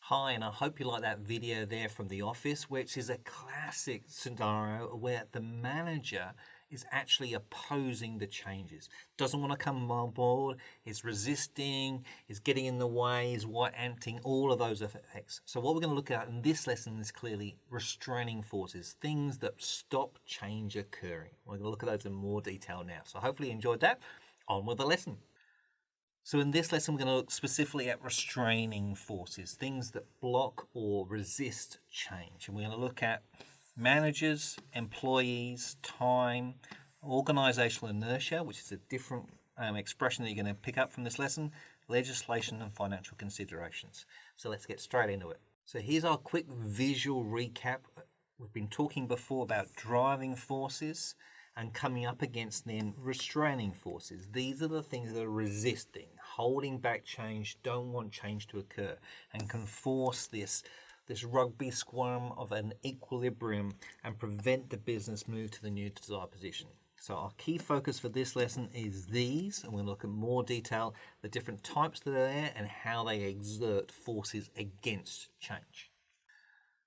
Hi, and I hope you like that video there from the office, which is a classic scenario where the manager is actually opposing the changes. Doesn't want to come on board, is resisting, is getting in the way, is white-anting, all of those effects. So what we're going to look at in this lesson is clearly restraining forces, things that stop change occurring. We're going to look at those in more detail now. So hopefully you enjoyed that. On with the lesson. So in this lesson, we're going to look specifically at restraining forces, things that block or resist change. And we're going to look at managers, employees, time, organizational inertia, which is a different expression that you're going to pick up from this lesson, legislation and financial considerations. So let's get straight into it. So here's our quick visual recap. We've been talking before about driving forces and coming up against then restraining forces. These are the things that are resisting, holding back change, don't want change to occur, and can force this rugby squirm of an equilibrium and prevent the business move to the new desired position. So our key focus for this lesson is these, and we'll look at more detail, the different types that are there and how they exert forces against change.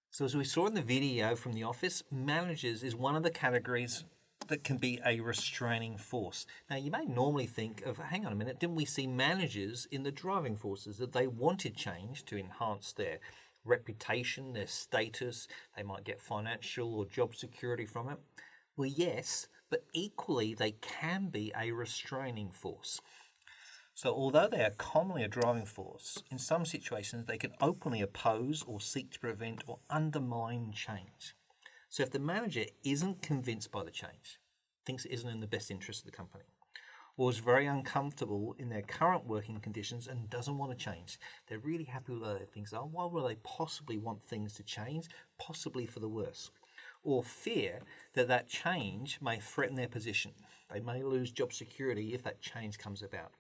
So as we saw in the video from the office, managers is one of the categories that can be a restraining force. Now you may normally think of, hang on a minute, didn't we see managers in the driving forces that they wanted change to enhance their reputation, their status, they might get financial or job security from it? Well, yes, but equally they can be a restraining force. So although they are commonly a driving force, in some situations they can openly oppose or seek to prevent or undermine change. So if the manager isn't convinced by the change, thinks it isn't in the best interest of the company, or is very uncomfortable in their current working conditions and doesn't want to change, they're really happy with where things are, why would they possibly want things to change, possibly for the worse? Or fear that that change may threaten their position. They may lose job security if that change comes about.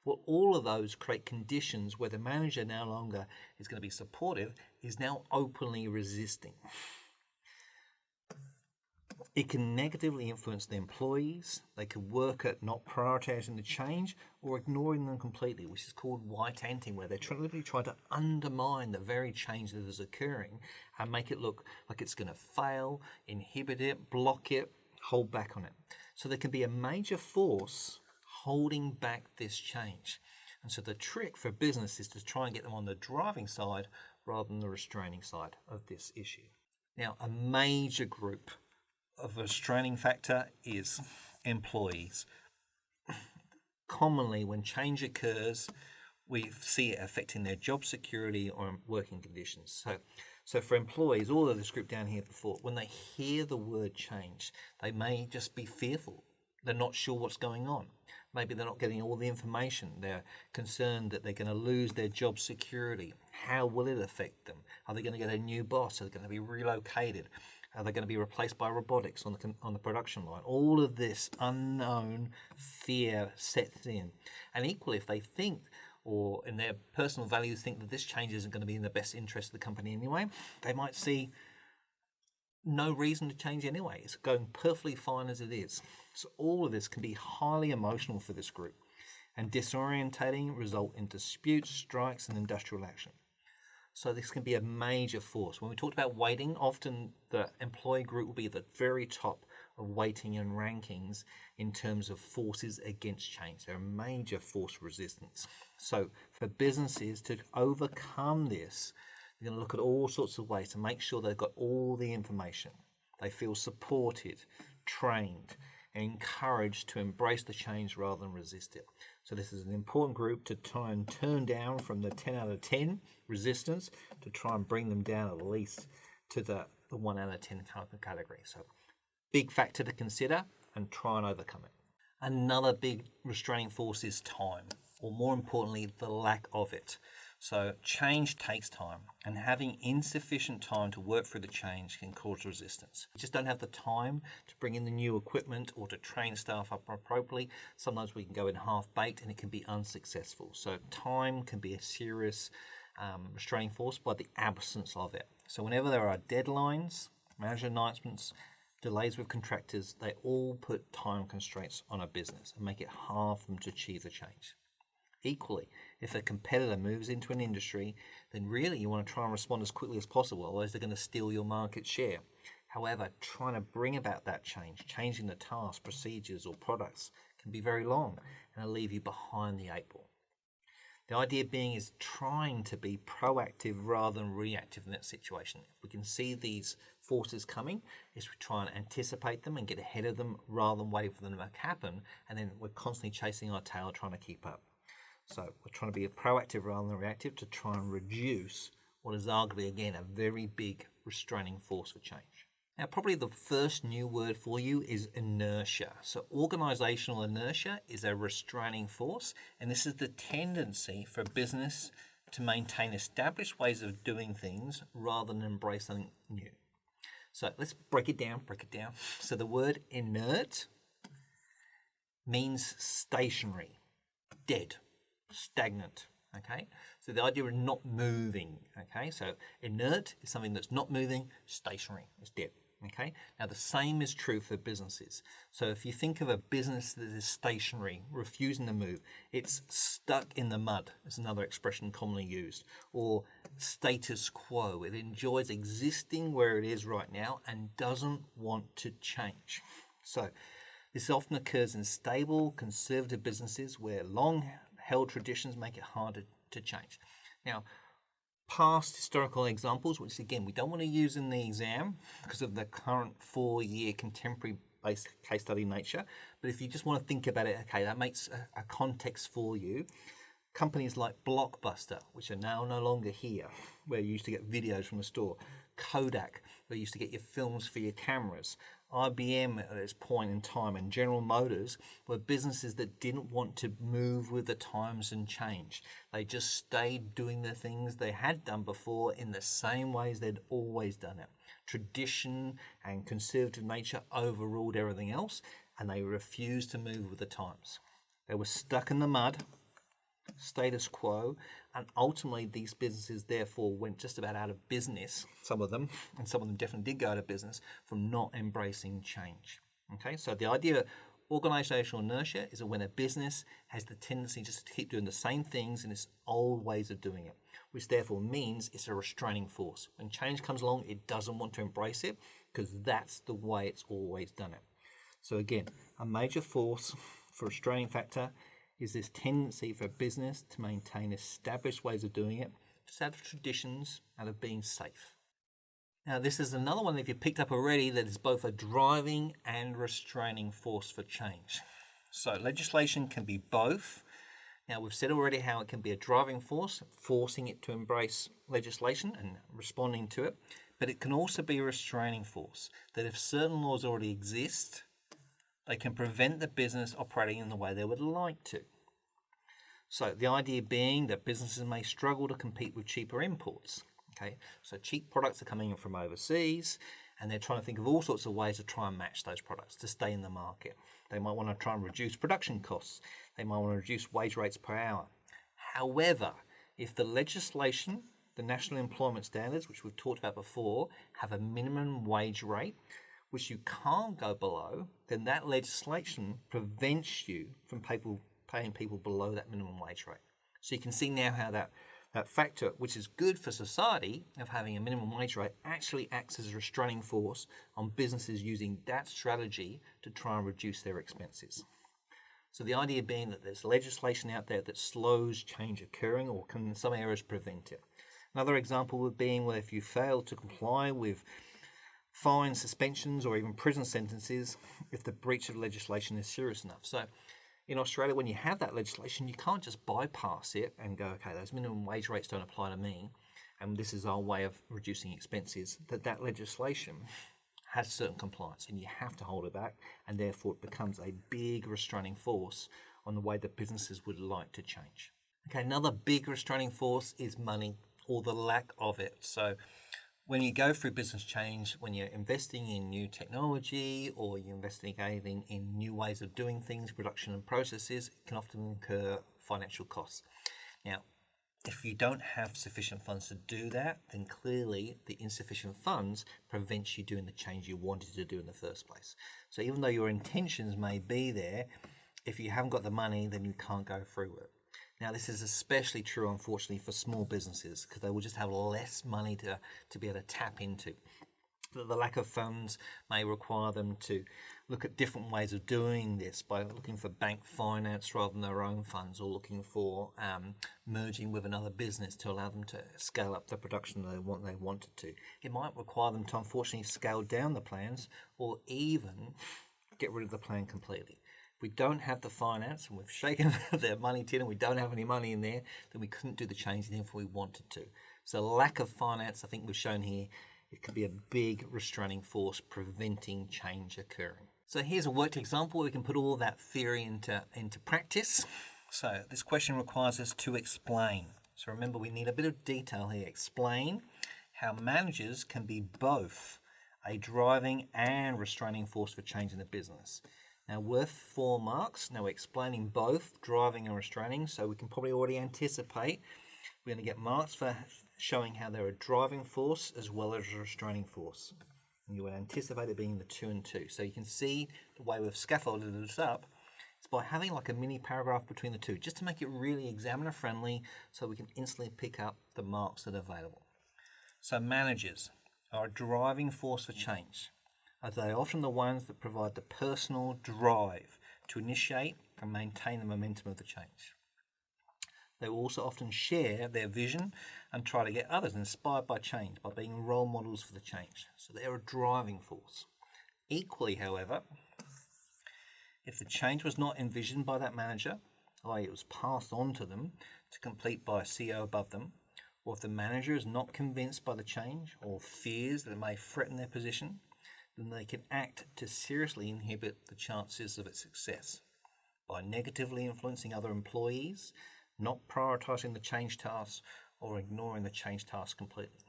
Well, all of those create conditions where the manager no longer is going to be supportive, is now openly resisting. It can negatively influence the employees. They could work at not prioritizing the change or ignoring them completely, which is called white-anting, where they're literally trying to undermine the very change that is occurring and make it look like it's going to fail, inhibit it, block it, hold back on it. So there can be a major force holding back this change. And so the trick for business is to try and get them on the driving side rather than the restraining side of this issue. Now, a major group of a restraining factor is employees. Commonly, when change occurs, we see it affecting their job security or working conditions. So for employees, all of this group down here before, when they hear the word change, they may just be fearful. They're not sure what's going on. Maybe they're not getting all the information. They're concerned that they're going to lose their job security. How will it affect them? Are they going to get a new boss? Are they going to be relocated? Are they going to be replaced by robotics on the production line? All of this unknown fear sets in. And equally, if they think, or in their personal values think that this change isn't going to be in the best interest of the company anyway, they might see no reason to change anyway. It's going perfectly fine as it is. So all of this can be highly emotional for this group and disorientating, result in disputes, strikes, and industrial action. So this can be a major force. When we talked about weighting, often the employee group will be at the very top of weighting and rankings in terms of forces against change. They're a major force resistance. So for businesses to overcome this, they're going to look at all sorts of ways to make sure they've got all the information. They feel supported, trained, and encouraged to embrace the change rather than resist it. So this is an important group to try and turn down from the 10 out of 10 resistance to try and bring them down at least to the 1 out of 10 type of category. So big factor to consider and try and overcome it. Another big restraining force is time, or more importantly, the lack of it. So change takes time, and having insufficient time to work through the change can cause resistance. We just don't have the time to bring in the new equipment or to train staff up appropriately. Sometimes we can go in half-baked and it can be unsuccessful. So time can be a serious restraining force by the absence of it. So whenever there are deadlines, manager announcements, delays with contractors, they all put time constraints on a business and make it hard for them to achieve the change. Equally, If a competitor moves into an industry, then really you want to try and respond as quickly as possible, otherwise they're going to steal your market share. However, trying to bring about that change, changing the tasks, procedures, or products can be very long and it'll leave you behind the eight ball. The idea being is trying to be proactive rather than reactive in that situation. If we can see these forces coming, is we try and anticipate them and get ahead of them rather than waiting for them to happen, and then we're constantly chasing our tail trying to keep up. So we're trying to be proactive rather than reactive to try and reduce what is arguably, again, a very big restraining force for change. Now, probably the first new word for you is inertia. So organizational inertia is a restraining force, and this is the tendency for a business to maintain established ways of doing things rather than embrace something new. So let's break it down. So the word inert means stationary, dead, stagnant. Okay, so the idea of not moving. Okay, so inert is something that's not moving, stationary, it's dead. Okay, now the same is true for businesses. So if you think of a business that is stationary, refusing to move, it's stuck in the mud, is another expression commonly used, or status quo. It enjoys existing where it is right now and doesn't want to change. So this often occurs in stable, conservative businesses where long-held traditions make it harder to change. Now, past historical examples, which again we don't want to use in the exam because of the current 4-year contemporary based case study nature, but if you just want to think about it, okay, that makes a context for you. Companies like Blockbuster, which are now no longer here, where you used to get videos from the store, Kodak, where you used to get your films for your cameras, IBM at this point in time, and General Motors were businesses that didn't want to move with the times and change. They just stayed doing the things they had done before in the same ways they'd always done it. Tradition and conservative nature overruled everything else, and they refused to move with the times. They were stuck in the mud, status quo, and ultimately these businesses therefore went just about out of business, some of them, and some of them definitely did go out of business from not embracing change. Okay, so the idea of organizational inertia is when a business has the tendency just to keep doing the same things in its old ways of doing it, which therefore means it's a restraining force. When change comes along, it doesn't want to embrace it because that's the way it's always done it. So again, a major force for restraining factor is this tendency for a business to maintain established ways of doing it, just out of traditions, out of being safe. Now, this is another one that if you picked up already that is both a driving and restraining force for change. So legislation can be both. Now, we've said already how it can be a driving force, forcing it to embrace legislation and responding to it, but it can also be a restraining force, that if certain laws already exist, they can prevent the business operating in the way they would like to. So the idea being that businesses may struggle to compete with cheaper imports. Okay, so cheap products are coming in from overseas, and they're trying to think of all sorts of ways to try and match those products to stay in the market. They might want to try and reduce production costs. They might want to reduce wage rates per hour. However, if the legislation, the national employment standards, which we've talked about before, have a minimum wage rate, which you can't go below, then that legislation prevents you from paying people below that minimum wage rate. So you can see now how that factor, which is good for society, of having a minimum wage rate, actually acts as a restraining force on businesses using that strategy to try and reduce their expenses. So the idea being that there's legislation out there that slows change occurring or can in some areas prevent it. Another example would be where if you fail to comply with fines, suspensions, or even prison sentences if the breach of legislation is serious enough. So in Australia, when you have that legislation, you can't just bypass it and go, okay, those minimum wage rates don't apply to me, and this is our way of reducing expenses. That legislation has certain compliance, and you have to hold it back, and therefore it becomes a big restraining force on the way that businesses would like to change. Okay, another big restraining force is money, or the lack of it. So when you go through business change, when you're investing in new technology or you're investigating in new ways of doing things, production and processes, it can often incur financial costs. Now, if you don't have sufficient funds to do that, then clearly the insufficient funds prevents you doing the change you wanted to do in the first place. So even though your intentions may be there, if you haven't got the money, then you can't go through it. Now, this is especially true, unfortunately, for small businesses because they will just have less money to be able to tap into. The lack of funds may require them to look at different ways of doing this by looking for bank finance rather than their own funds, or looking for merging with another business to allow them to scale up the production they wanted to. It might require them to unfortunately scale down the plans or even get rid of the plan completely. If we don't have the finance and we've shaken their money tin and we don't have any money in there, then we couldn't do the change if we wanted to. So lack of finance, I think we've shown here, it can be a big restraining force preventing change occurring. So here's a worked example where we can put all that theory into practice. So this question requires us to explain. So remember, we need a bit of detail here. Explain how managers can be both a driving and restraining force for change in the business. Now, worth 4 marks. Now, we're explaining both driving and restraining, so we can probably already anticipate we're going to get marks for showing how they're a driving force as well as a restraining force. And you would anticipate it being the 2 and 2. So you can see the way we've scaffolded this up. It's by having like a mini paragraph between the two, just to make it really examiner friendly so we can instantly pick up the marks that are available. So managers are a driving force for change, as they are often the ones that provide the personal drive to initiate and maintain the momentum of the change. They will also often share their vision and try to get others inspired by change by being role models for the change. So they're a driving force. Equally, however, if the change was not envisioned by that manager, i.e. it was passed on to them to complete by a CEO above them, or if the manager is not convinced by the change or fears that it may threaten their position, then they can act to seriously inhibit the chances of its success by negatively influencing other employees, not prioritising the change tasks, or ignoring the change task completely.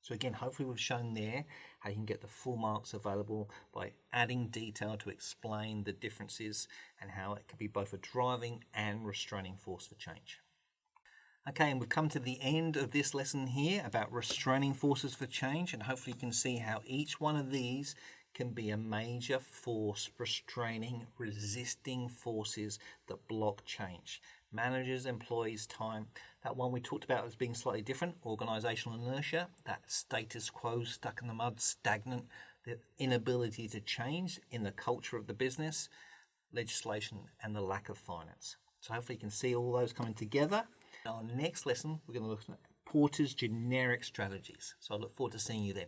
So again, hopefully we've shown there how you can get the full marks available by adding detail to explain the differences and how it can be both a driving and restraining force for change. Okay, and we've come to the end of this lesson here about restraining forces for change, and hopefully you can see how each one of these can be a major force restraining, resisting forces that block change. Managers, employees, time. That one we talked about as being slightly different, organisational inertia, that status quo, stuck in the mud, stagnant, the inability to change in the culture of the business, legislation, and the lack of finance. So hopefully you can see all those coming together. In our next lesson, we're going to look at Porter's generic strategies. So I look forward to seeing you then.